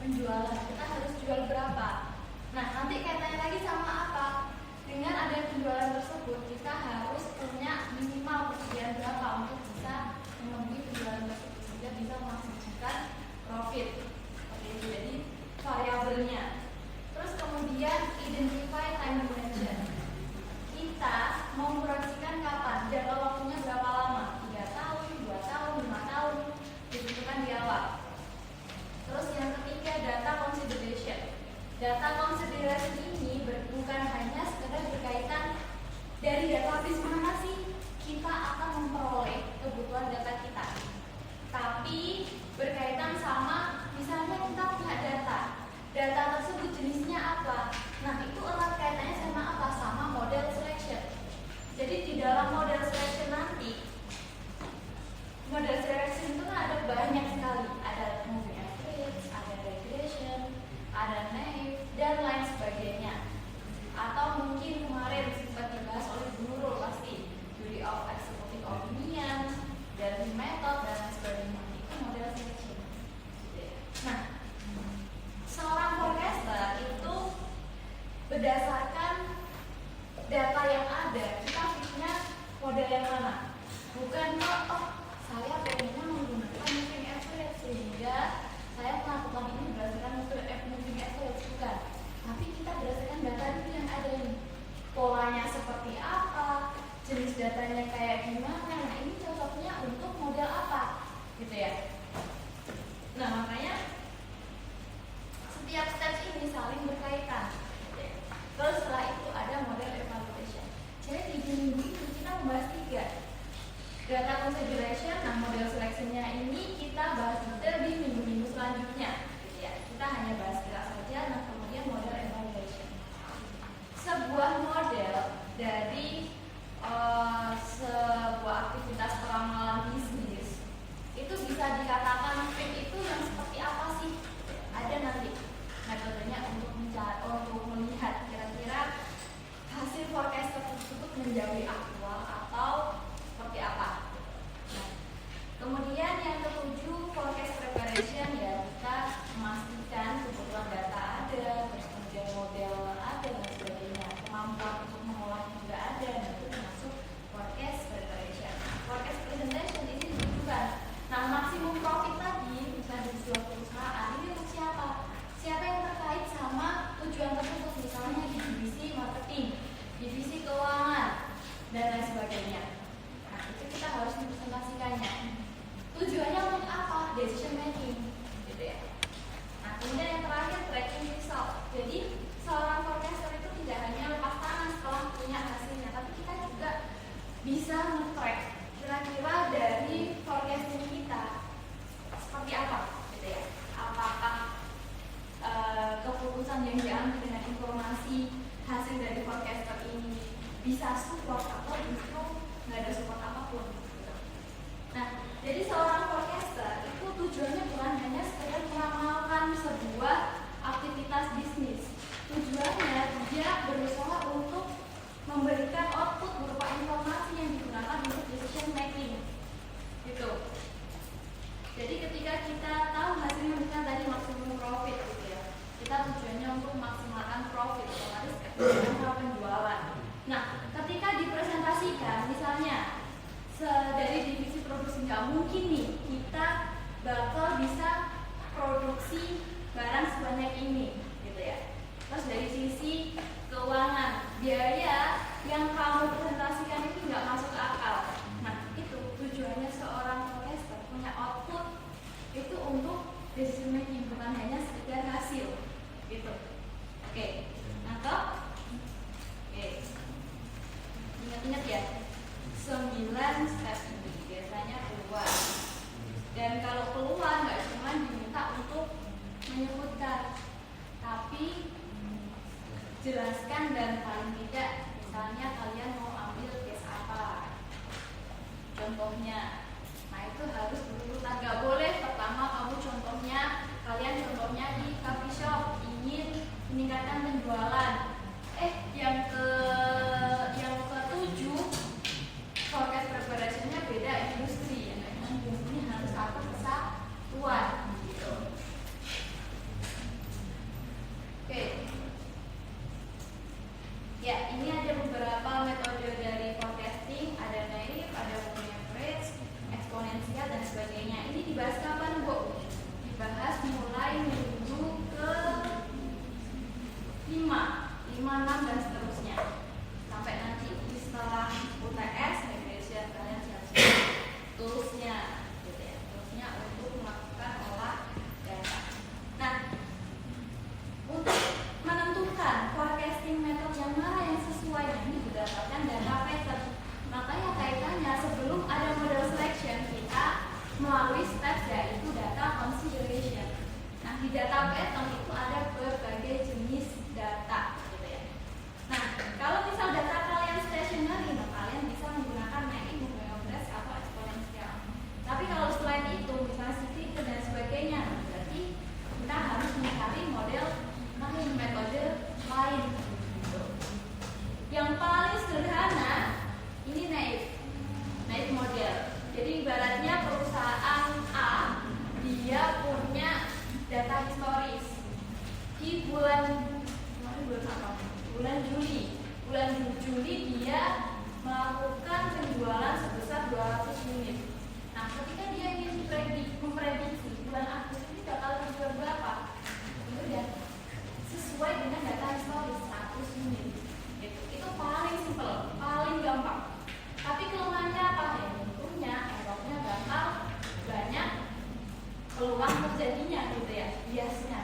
penjualan, kita harus jual berapa. Nah, nanti kaitannya lagi sama apa? Dengan ada penjualan tersebut, kita harus punya minimal persediaan berapa untuk bisa memenuhi penjualan tersebut sehingga bisa menghasilkan profit. Oke, jadi variabelnya. Terus kemudian identify time dimension. Kita mau memproyeksikan kapan? Jangka waktunya berapa lama? 3 tahun, 2 tahun, 5 tahun, ditentukan di awal. Terus yang ketiga, data consideration. Data consideration ini bukan hanya sekedar berkaitan dari database mana sih kita akan memperoleh kebutuhan data kita, tapi berkaitan sama misalnya kita punya data tersebut jenisnya apa. Nah, itu erat kaitannya sama apa? Sama model selection. Jadi di dalam model selection nanti, model selection itu kan ada banyak sekali, ada moving average, ada regression, ada naive, dan lain sebagainya. Atau mungkin kemarin sempat dibahas oleh guru pasti theory of executive opinion, dari method dan lain sebagainya. Itu model selection. Nah, seorang forecaster itu berdasarkan data yang ada, kita punya model yang mana? Bukan kok, saya pengennya menggunakan moving average sehingga saya melakukan ini berdasarkan moving average, bukan. Tapi kita berdasarkan data itu yang ada ini, polanya seperti apa, jenis datanya kayak gimana. Nah, ini cocoknya untuk model apa, gitu ya. Nah, makanya setiap stage ini saling berkaitan. Terus setelah itu ada model evaluation. Jadi di minggu ini kita membahas 3. Data consideration, nah model seleksinya ini kita bahas detail di minggu-minggu selanjutnya. Ya, kita hanya bahas kira saja. Nah, kemudian model evaluation. Sebuah model dari sebuah aktivitas peramalan bisnis itu bisa dikatakan fit itu yang seperti apa sih? Ada nanti metodenya untuk melihat kira-kira hasil forecast tersebut menjauhi aktual atau seperti apa. Nah, kemudian yang ketujuh, forecast preparation, ya kita memastikan kebutuhan data ada, terus kemudian model ada dan sebagainya, kemampuan untuk mengolah juga ada, dan itu termasuk forecast preparation. Forecast presentation ini ditujukan. Nah, maksimum profit tadi misalnya di sebuah perusahaan ini untuk siapa? Siapa yang terkait sama tujuan tersebut, misalnya di divisi marketing, divisi keuangan, dan lain sebagainya. Nah, itu kita harus mempresentasikannya. Tujuannya untuk apa? Decision making, gitu ya. Nah, kemudian yang terakhir, tracking result. Jadi seorang forecaster itu tidak hanya lepas tangan setelah punya hasilnya, tapi kita juga bisa men-track kira-kira dari forecasting kita seperti apa, gitu ya. Apakah keputusan yang diambil dengan informasi hasil dari forecaster ini bisa support atau justru nggak ada support apapun, gitu. Nah, jadi seorang forecaster itu tujuannya bukan hanya sekedar meramalkan sebuah aktivitas bisnis. Tujuannya dia berusaha untuk memberikan output berupa informasi yang digunakan untuk decision making, gitu. Jadi ketika kita tahu hasilnya misalnya tadi maksimum profit, gitu ya, kita tujuannya untuk maksimalkan profit, otomatis dengan penjualan. Nah, ketika dipresentasikan, misalnya dari divisi produksi, nggak mungkin nih kita bakal bisa produksi barang sebanyak ini, gitu ya. Terus dari sisi keuangan, biaya yang kamu presentasikan itu nggak masuk akal. Nah, itu tujuannya seorang forecaster punya output itu untuk decision making, bukan hanya sekedar hasil, gitu. Oke, nangkep? Oke, ingat-ingat ya, 9 step ini biasanya keluar. Dan kalau keluar nggak cuma diminta untuk menyebutkan, tapi jelaskan dan paling tidak misalnya kalian mau ambil case apa, contohnya. Nah, itu harus berurutan, nggak boleh pertama kamu kalian contohnya di coffee shop ingin meningkatkan penjualan, yang ketujuh forecast preparationnya beda industri, ini harus apa, kesatuan, gitu. sampai minggu ke 5, 6 dan seterusnya. Sampai nanti setelah UTS, Indonesia kalian siap-siap tulusnya, gitu ya, tulusnya untuk melakukan olah data. Nah, untuk menentukan forecasting method yang mana yang sesuai, ini berdasarkan data pattern. Makanya kaitannya sebelum ada model selection kita melalui steps yaitu data consideration. Nah, di data pattern itu ada berbagai jenis data, gitu ya. Nah, kalau misal data kalian stationary, nah kalian bisa menggunakan MATLAB, Numerograph atau eksponensial. Tapi kalau selain itu, misalnya Sticker dan sebagainya, berarti kita harus mencari model lain, metode lain. Gitu. Yang paling sederhana ini naive model. Jadi ibaratnya perusahaan A dia punya data historis di bulan Juli. Bulan Juli dia melakukan penjualan sebesar 200 unit. Nah, ketika dia ingin memprediksi bulan Agustus ini bakal terjual berapa, itu ya sesuai dengan data historis 100 unit. Itu paling simpel, paling gampang. Tapi kelemahannya apa? Tentunya errornya bakal banyak, peluang terjadinya, gitu ya, biasnya.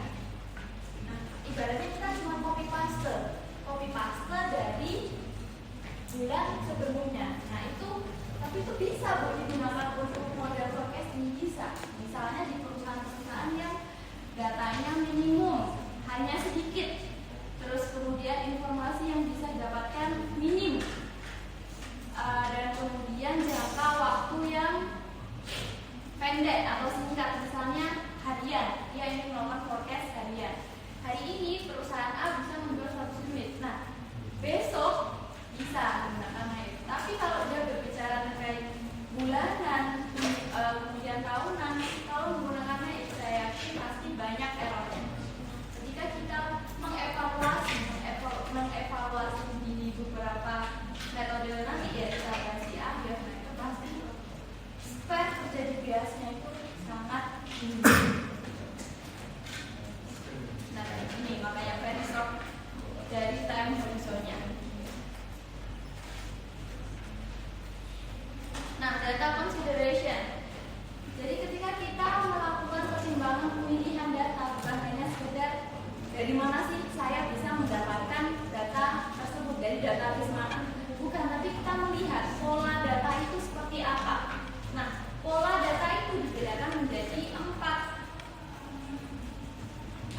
Nah, ibaratnya kita cuma copy paste dari bulan sebelumnya. Nah itu, tapi itu bisa digunakan untuk model forecasting, bisa. Misalnya di perusahaan-perusahaan yang datanya minimum, hanya sedikit, terus kemudian informasi yang bisa didapatkan minim, dan kemudian jangka waktu yang pendek atau singkat, misalnya harian, dia ingin melakukan forecast harian. Hari ini perusahaan A bisa menjual 100 unit. Nah, besok bisa menggunakan MATLAB. Tapi kalau dia berbicara terkait bulanan, kemudian tahunan, kalau menggunakan MATLAB, saya yakin pasti banyak errornya. Ketika kita mengevaluasi di beberapa metode nanti ya kita bahas di akhir, nah itu pasti spread terjadi biasnya itu sangat tinggi. Nah ini makanya very short dari time horizonnya. Nah, data consideration. Jadi ketika kita melakukan pertimbangan pemilihan data, bukan hanya sekedar dari mana sih saya bisa mendapatkan data tersebut, dari database mana, bukan, tapi kita melihat pola data itu seperti apa. Nah, pola data itu dibedakan menjadi 4.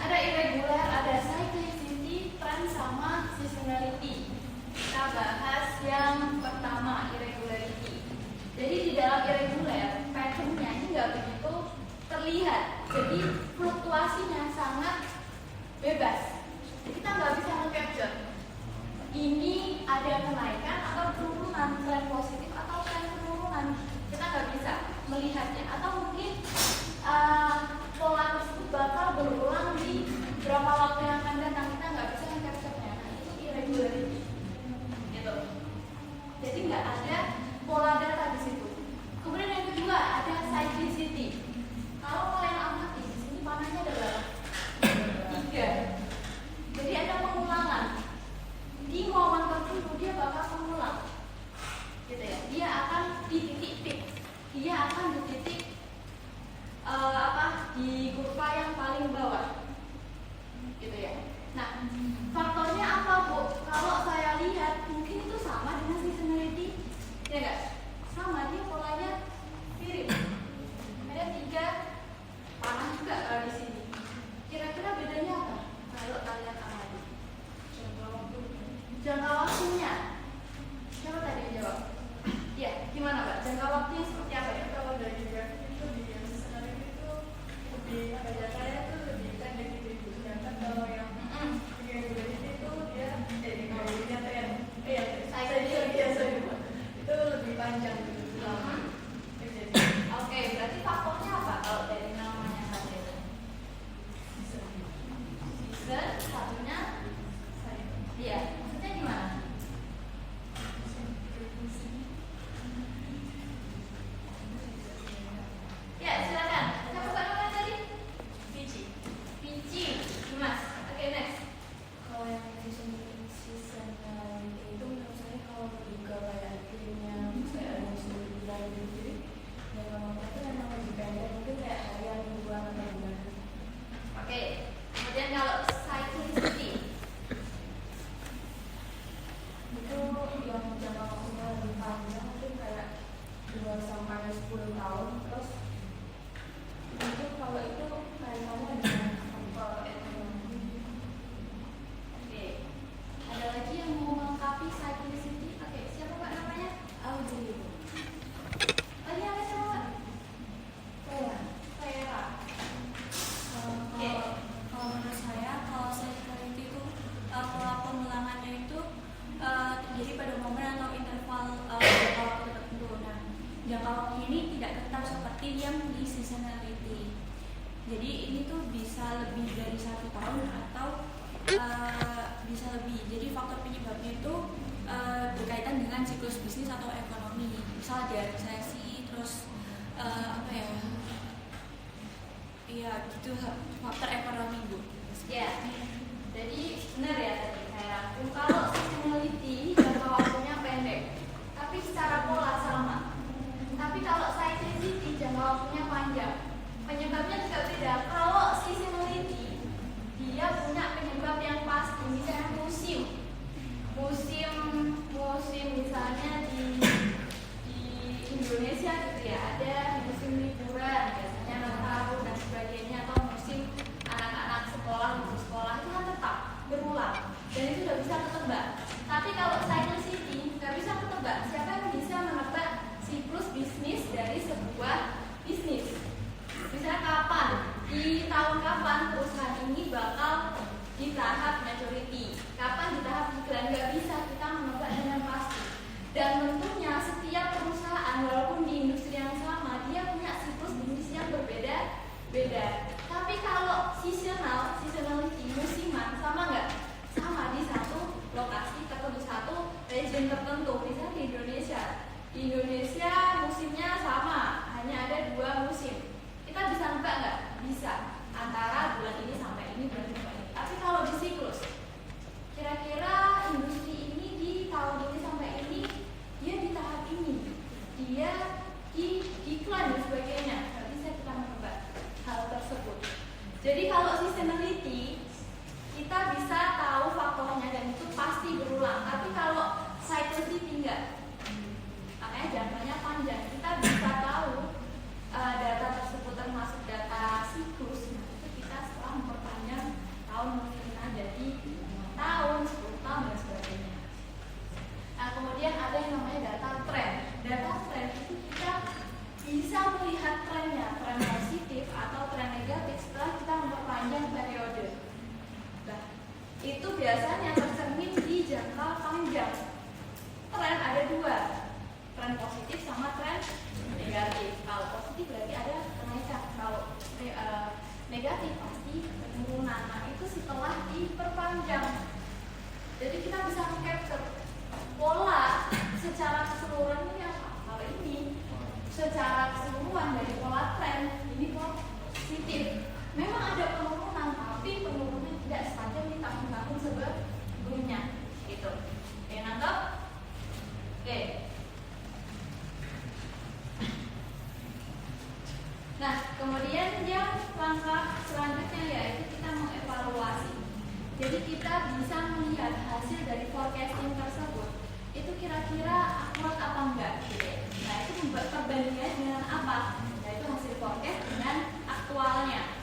Ada irregular, ada cyclicity, trend, sama seasonality. Kita bahas yang pertama, irregularity. Jadi di dalam irregular, patternnya ini nggak begitu terlihat. Jadi fluktuasinya sangat bebas. Kita nggak bisa meng-capture ini ada kenaikan atau penurunan, tren positif atau tren penurunan. Kita nggak bisa melihatnya. Atau mungkin pola tersebut bakal berulang di berapa waktu yang akan datang, kita nggak bisa meng-capture-nya. Nah, itu irregularity. Gitu. Jadi nggak ada pola data di situ. Kemudian yang kedua ada cyclicity. Kalau kalian amati di sini panahnya ada berapa? 3. Jadi ada pengulangan. Di momen tertentu dia bakal mengulang. Gitu ya. Dia akan di titik peak. Dia akan di titik di kurva yang paling bawah. Oke, kemudian kalau cyclicity itu yang jangka waktunya lebih panjang, mungkin kayak 2 sampai 10 tahun. Terus itu kalau itu kaitannya dengan faktor ekonomi. Oke, ada lagi yang mau melengkapi cyclicity? Oke, siapa Pak namanya? Audrey. Tadi ada siapa? Kayak Vera. Kalau menurut saya, kalau cyclicity itu pola pengulangannya itu terjadi pada momen atau interval jangka waktu tertentu. Nah, jangka waktu ini tidak tetap seperti yang di seasonality. Jadi ini tuh bisa lebih dari 1 tahun atau bisa lebih. Jadi faktor penyebabnya itu berkaitan dengan siklus bisnis atau ekonomi. Misal ada resesi, terus apa ya? Iya, gitu faktor ekonomi, Bu. Ya, jadi benar ya tadi saya rangkum. Kalau seasonality jangka waktunya pendek, tapi secara pola sama. Tapi kalau cyclicity jangka waktunya panjang. Penyebabnya juga beda. Kalau seasonality dia punya penyebab yang pasti, misalnya musim misalnya di Indonesia gitu ya, ada musim liburan biasanya Nataru dan sebagainya, atau musim anak-anak sekolah lulus sekolah, itu kan tetap berulang dan itu sudah bisa ketebak. Tapi kalau cyclicity nggak bisa ketebak. Siapa yang bisa menebak siklus bisnis dari sebuah bisnis? Misalnya kapan, di tahun kapan perusahaan ini bakal di tahap maturity, kapan di tahap iklan, nggak bisa kita menebak dengan pasti. Dan tentunya setiap perusahaan walaupun di industri yang sama dia punya siklus bisnis yang berbeda-beda. Tapi kalau seasonality musiman sama nggak? Sama, di satu lokasi tertentu, satu region tertentu. Misalnya di Indonesia musimnya sama, hanya ada 2 musim. Kita bisa nebak nggak? Bisa, antara bulan ini sampai ini, bulan ini sampai ini. Tapi kalau di siklus, kira-kira industri ini di tahun ini sampai ini dia di tahap ini, dia di iklan dan sebagainya. Nggak bisa kita menebak hal tersebut. Jadi kalau seasonality kita bisa tahu faktornya dan itu pasti berulang. Tapi kalau cyclicity enggak, makanya jangkanya panjang. Kita bisa tahu data tersebut termasuk data siklus. Nah, itu kita setelah memperpanjang tahun mungkin jadi tahun, 10 tahun dan sebagainya. Nah, kemudian ada yang namanya data tren. Data tren itu kita bisa melihat trennya, tren positif atau tren negatif setelah kita memperpanjang periode. Nah, itu biasanya tercermin di jangka panjang. Tren ada 2, tren positif sama tren negatif. Kalau positif berarti ada kenaikan, kalau negatif pasti penurunan. Nah, itu setelah diperpanjang. Jadi kita bisa mengcapture pola secara keseluruhan ini apa? Kalau ini secara keseluruhan dari pola tren ini positif. Memang ada penurunan, tapi penurunannya tidak sepanjang di tahun-tahun sebelumnya. Gitu. Oke, nangkep? Oke. Nah, kemudian yang langkah selanjutnya yaitu kita mengevaluasi. Jadi kita bisa melihat hasil dari forecasting tersebut itu kira-kira akurat apa enggak gitu. Nah, itu membuat perbandingan dengan apa? Yaitu hasil forecast dengan aktualnya.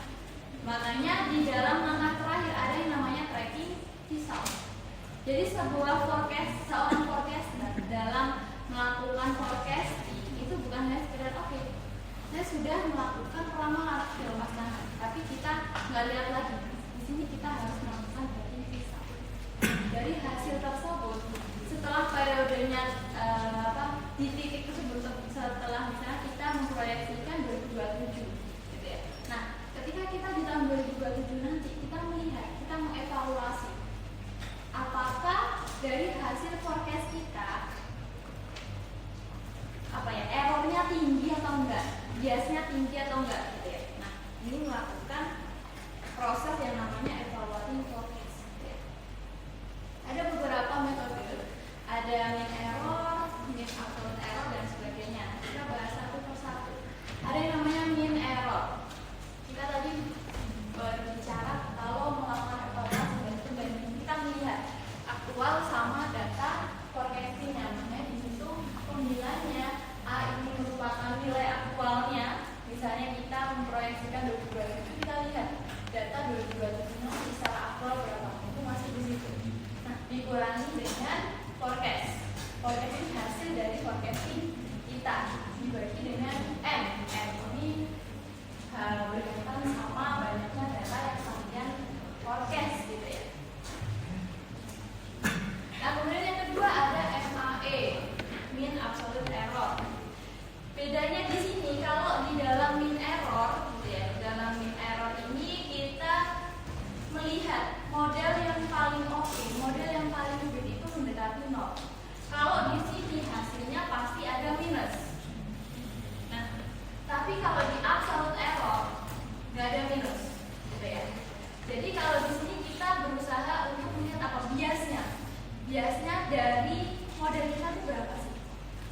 Makanya di dalam langkah terakhir ada yang namanya tracking result. Jadi seorang forecaster dalam melakukan forecasting itu bukan hanya sekedar oke, saya sudah melakukan ramalan kemasnahan, tapi kita nggak lihat lagi. Di sini kita harus melakukan tracking result. Dari hasil tersebut, setelah periodenya di titik tersebut, setelah misalnya kita memproyeksikan 2027, gitu ya. Nah, ketika kita di tahun 2027 nanti kita melihat, kita mengevaluasi apakah dari hasil forecast kita errornya tinggi atau enggak, biasnya tinggi atau enggak gitu ya. Nah, ini melakukan proses yang namanya evaluating forecast gitu ya. Ada beberapa metode, ada mean error, mean absolute error dan sebagainya. Kita bahas satu persatu. Ada yang namanya mean error. Kita tadi melihat model yang paling oke, model yang paling good itu mendekati 0. Kalau di sini hasilnya pasti ada minus. Nah, tapi kalau di absolute error nggak ada minus, gitu ya. Jadi kalau di sini kita berusaha untuk melihat apa biasnya. Biasnya dari model kita itu berapa sih?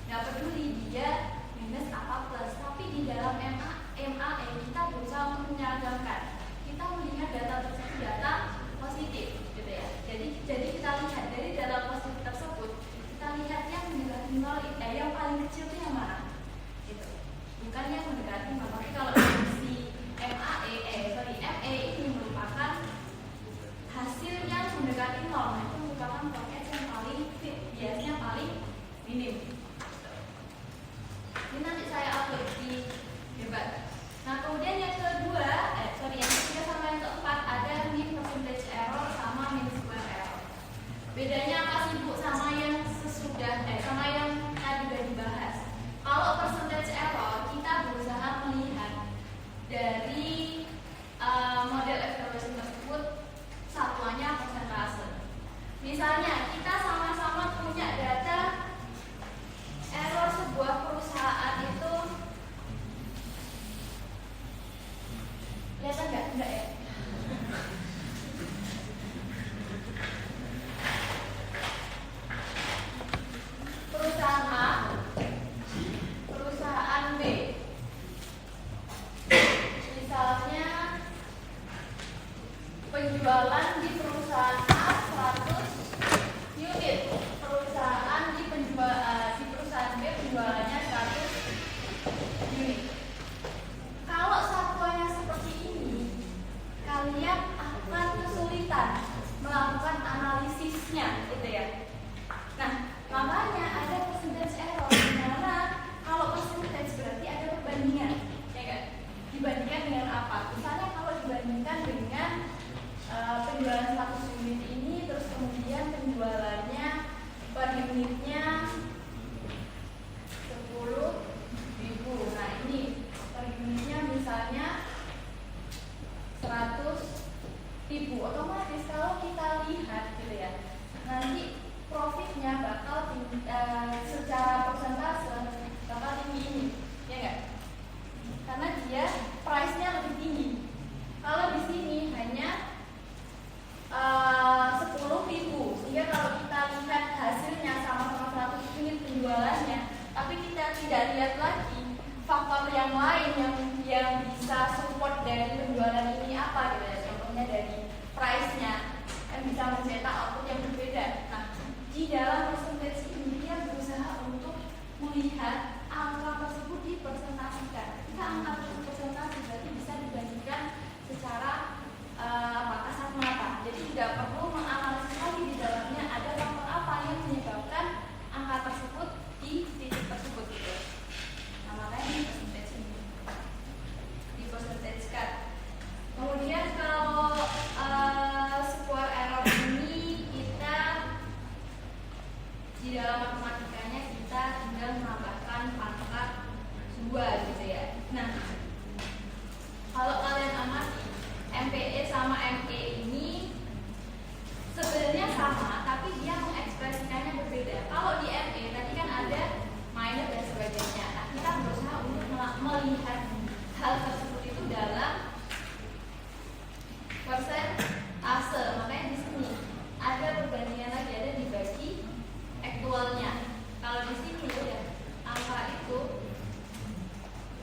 Nggak peduli dia minus apa plus, tapi di dalam MAE kita berusaha untuk menyeragamkan. Kita melihat data tersebut data positif, gitu ya. Jadi kita lihat dari data positif tersebut, kita lihat yang mendekati 0, yang paling kecil itu yang mana? Gitu. Bukan yang mendekati 0. Tapi kalau si ME ini merupakan hasil yang mendekati 0, nah itu merupakan forecast yang paling fit, biasanya paling minim. Ini nanti saya upload di debat. Nah kemudian yang kedua, yang ketiga sama yang keempat ada mean percentage error sama mean square error. Bedanya apa sih Bu sama yang sesudah, sama yang tadi sudah dibahas? Kalau percentage error kita berusaha melihat dari model evaluation tersebut satuannya persentase. Misalnya kita sama-sama punya data error sebuah perusahaan itu, kelihatan nggak? Enggak ya? Perusahaan A, perusahaan B. Misalnya penjualan di perusahaan A 100 unit, perusahaan di perusahaan B penjualannya 100 unit. Kalau satuannya seperti ini, kalian akan kesulitan melakukan analisisnya, gitu ya. Nah, makanya ada percentage error, karena kalau percentage berarti ada perbandingan, ya kan? Dibandingkan dengan apa? Misalnya kalau dibandingkan dengan penjualan 100 unit ini, terus kemudian penjualannya per unitnya 10.000. Nah ini per unitnya misalnya 100.000. Otomatis kalau kita lihat gitu ya, nanti profitnya bakal secara persentase bakal tinggi ini, ya enggak? Karena dia price-nya lebih tinggi. Kalau di sini hanya 10.000, sehingga kalau kita lihat hasilnya sama-sama 100 unit penjualannya, tapi kita tidak lihat lagi faktor yang lain yang bisa support dari penjualan ini apa gitu ya. Contohnya dari price-nya kan bisa mencetak output yang berbeda. Nah, di dalam percentage ini dia berusaha untuk melihat angka tersebut dipersentasikan. Jika angka tersebut persentase berarti bisa dibandingkan secara kasat mata. Jadi tidak perlu menganalisis lagi di dalamnya ada faktor apa yang menyebabkan angka tersebut di titik tersebut gitu. Nah, makanya di percentage ini, di percentage kan. Kemudian kalau square error ini kita di dalam matematikanya kita tinggal menambahkan pangkat 2 gitu ya. Nah, kalau kalian amati MPE sama ME ini sebenarnya sama, tapi dia mengekspresikannya berbeda. Kalau di ME tadi kan ada minus dan sebagainya. Nah, kita berusaha untuk melihat hal tersebut itu dalam persentase. Makanya di sini ada perbandingan lagi, ada dibagi aktualnya. Kalau di sini ya angka itu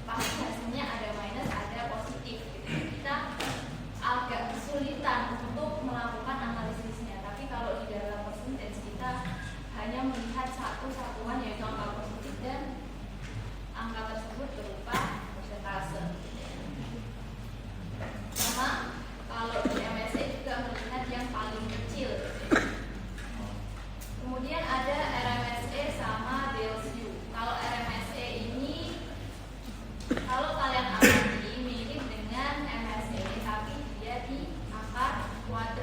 pasti hasilnya ada minus, ada positif. Gitu. Kita agak kesulitan untuk melakukan analisisnya. Tapi kalau di dalam percentage kita hanya melihat satu satuan yaitu angka positif dan angka tersebut berupa persentase. Sama kalau di MSE juga melihat yang paling kecil. Kemudian ada RMSE sama DLCU. Kalau RMSE ini kalau kalian amati mirip dengan MSE, tapi dia di angka kuadrat.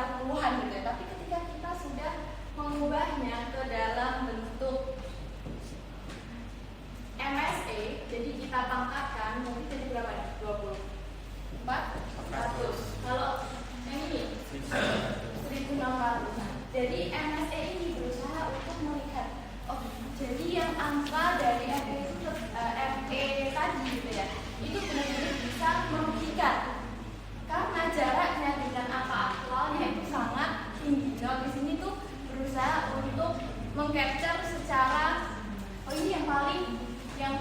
sekitar puluhan gitu ya. Tapi ketika kita sudah mengubahnya ke dalam bentuk MSA, jadi kita pangkatkan, mungkin jadi berapa ya? 2400. Kalau yang ini 1600. Jadi MSA ini berusaha untuk melihat, oh jadi yang angka dari ME itu ME tadi gitu ya, itu benar-benar bisa merugikan karena jaraknya dengan angka aktualnya itu sangat tinggi. Nah di sini tuh berusaha untuk mengcapture secara, oh ini yang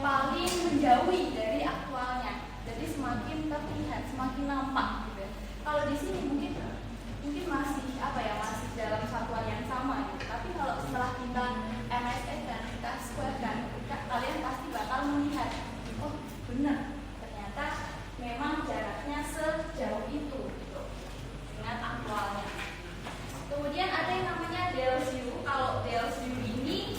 paling menjauhi dari aktualnya. Jadi semakin terlihat, semakin nampak gitu ya. Kalau di sini mungkin masih masih dalam satuan yang sama gitu. Tapi kalau setelah kita MSN dan kita square kan, kalian pasti bakal melihat, oh benar, ternyata memang jaraknya sejauh itu gitu, dengan aktualnya. Kemudian ada yang namanya Deleuze. Kalau Deleuze ini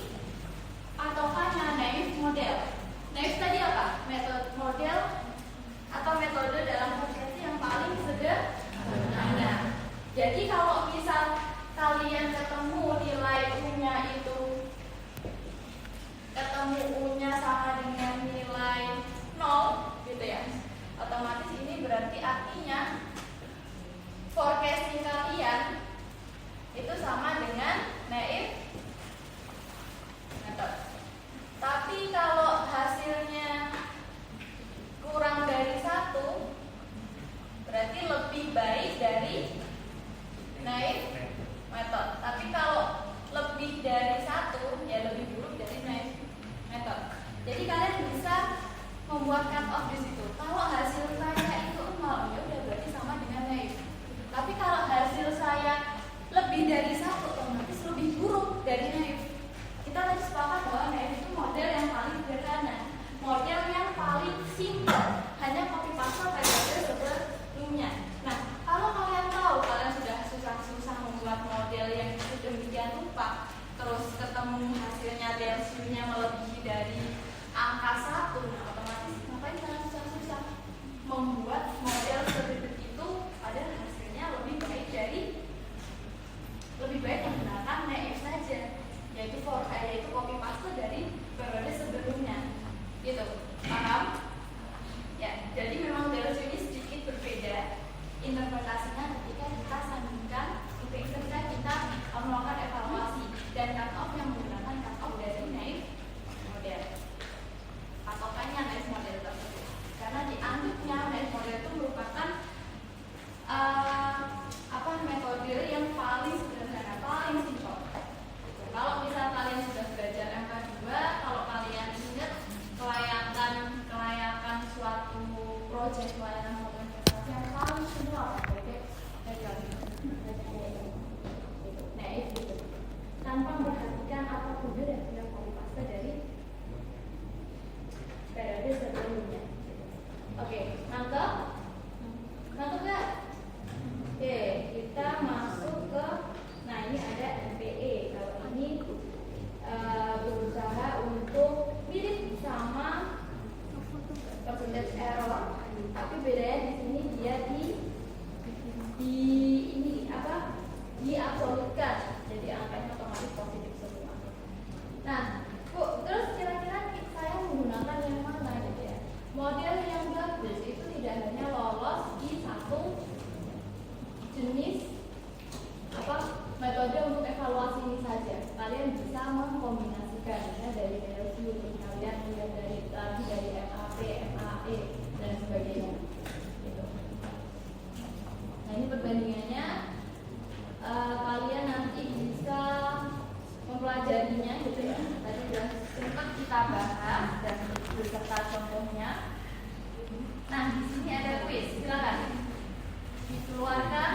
patokannya naive model. Naive tadi apa? Metode model atau metode dalam persepsi yang paling sederhana. Jadi kalau misal kalian ketemu nilai U-nya itu, ketemu U-nya sama dengan nilai 0 gitu ya, otomatis ini berarti artinya forecasting kalian itu sama dengan naive method. Tapi kalau hasilnya kurang dari 1, berarti lebih baik dari naive method. Tapi kalau lebih dari 1, ya lebih buruk dari naive method. Jadi kalian bisa membuat cut off di situ. Kalau hasil saya itu 0, ya udah berarti sama dengan naive. Tapi kalau hasil saya lebih dari 1, otomatis lebih buruk dari naive. Kita tadi sepakat bahwa naive itu model yang paling sederhana, model yang paling simple, hanya copy paste metode sebelumnya. Nah, kalau kalian tahu, kalian sudah susah-susah membuat model yang sedemikian rupa, terus ketemu hasilnya Deleuze-nya melebihi dari angka 1, nah otomatis ngapain kalian susah-susah membuat model sedikit itu, padahal hasilnya lebih baik menggunakan naive saja, yaitu copy paste dari periode sebelumnya, gitu. Paham? Ya, jadi memang Deleuze ini sedikit berbeda interpretasinya ketika kita sandingkan, ketika kita melakukan evaluasi dan cut off yang menggunakan cut off dari naive model. Patokannya naive model tersebut, karena dianggapnya naive model itu merupakan metode yang paling sederhana, paling simpel. Kalau misal kalian sudah belajar MK2, kalau kalian ingat kelayakan suatu proyek pelayanan suatu investasi yang paling simpel, naive gitu, tanpa memperhatikan apapun dan tidak copy paste dari periode sebelumnya. Oke, nangkep nggak? Oke, kita masuk ke, nah ini ada MPE. Kalau ini berusaha untuk mirip sama percentage error, tapi bedanya di sini dia diabsolutkan, jadi angkanya otomatis positif semua. Nah, terus kira-kira saya menggunakan yang mana gitu ya? Model yang bagus itu tidak hanya lolos di satu jenis metode untuk evaluasi ini saja. Kalian bisa mengkombinasikannya dari Deleuze, kalian lihat dari MAP, MAE dan sebagainya. Gitu. Nah ini perbandingannya, kalian nanti bisa mempelajarinya gitu ya. Tadi sudah sempat kita bahas dan beserta contohnya. Nah di sini ada kuis, silakan dikeluarkan